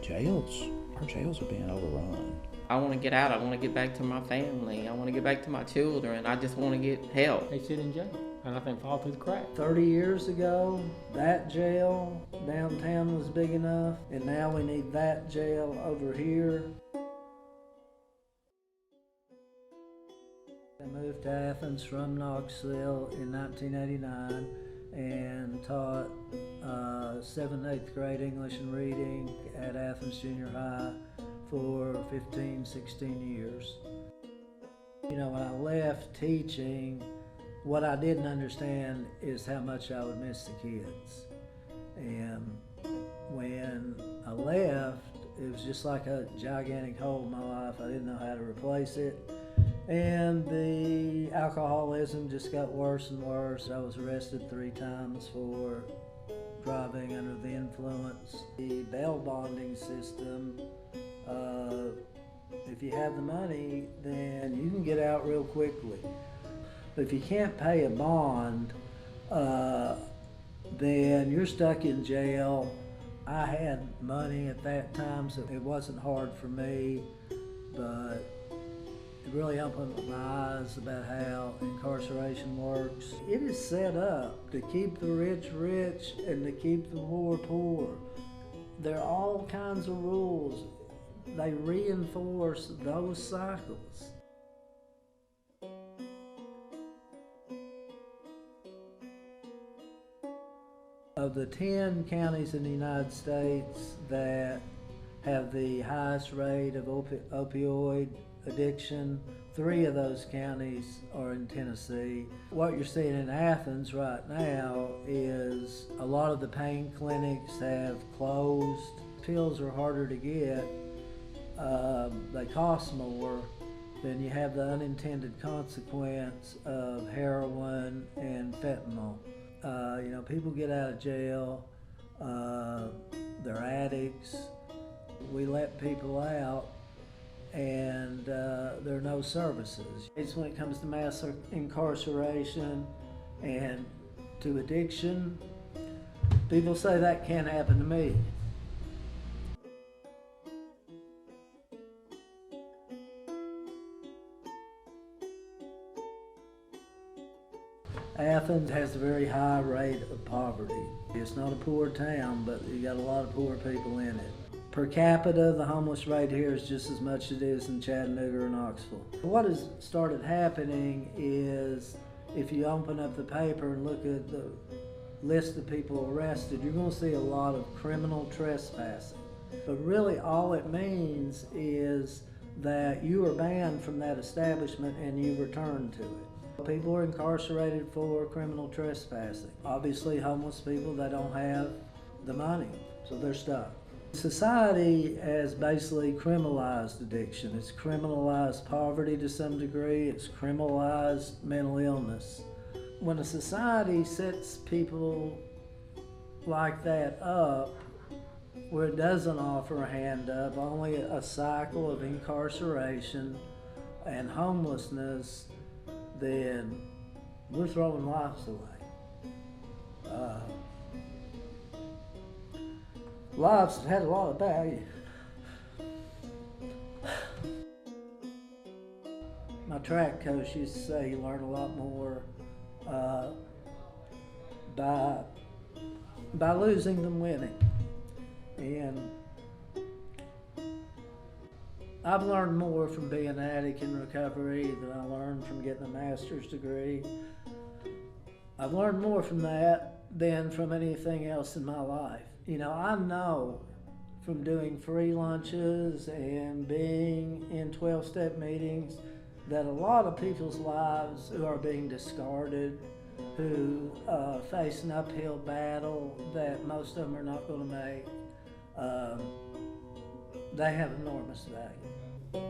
our jails are being overrun. I want to get out. I want to get back to my family. I want to get back to my children. I just want to get help. They sit in jail, and I think fall through the cracks. 30 years ago, that jail downtown was big enough, and now we need that jail over here. I moved to Athens from Knoxville in 1989 and taught 7th and 8th grade English and reading at Athens Junior High for 15, 16 years. You know, when I left teaching, what I didn't understand is how much I would miss the kids. And when I left, it was just like a gigantic hole in my life. I didn't know how to replace it. And the alcoholism just got worse and worse. I was arrested 3 times for driving under the influence. The bail bonding system, if you have the money, then you can get out real quickly. But if you can't pay a bond, then you're stuck in jail. I had money at that time, so it wasn't hard for me, but it really opened my eyes about how incarceration works. It is set up to keep the rich rich and to keep the poor poor. There are all kinds of rules. They reinforce those cycles. Of the 10 counties in the United States that have the highest rate of opioid addiction, 3 of those counties are in Tennessee. What you're seeing in Athens right now is a lot of the pain clinics have closed. Pills are harder to get. They cost more. Then you have the unintended consequence of heroin and fentanyl. You know, people get out of jail, they're addicts. We let people out and there are no services. It's when it comes to mass incarceration and to addiction, people say that can't happen to me. Athens has a very high rate of poverty. It's not a poor town, but you got a lot of poor people in it. Per capita, the homeless rate here is just as much as it is in Chattanooga or Knoxville. What has started happening is if you open up the paper and look at the list of people arrested, you're going to see a lot of criminal trespassing. But really all it means is that you are banned from that establishment and you return to it. People are incarcerated for criminal trespassing. Obviously homeless people, they don't have the money, so they're stuck. Society has basically criminalized addiction. It's criminalized poverty to some degree. It's criminalized mental illness. When a society sets people like that up, where it doesn't offer a hand up, only a cycle of incarceration and homelessness, then we're throwing lives away. Lives have had a lot of value. My track coach used to say you learn a lot more by losing than winning. And I've learned more from being an addict in recovery than I learned from getting a master's degree. I've learned more from that than from anything else in my life. You know, I know from doing free lunches and being in 12-step meetings that a lot of people's lives who are being discarded, who face an uphill battle that most of them are not going to make, they have enormous value.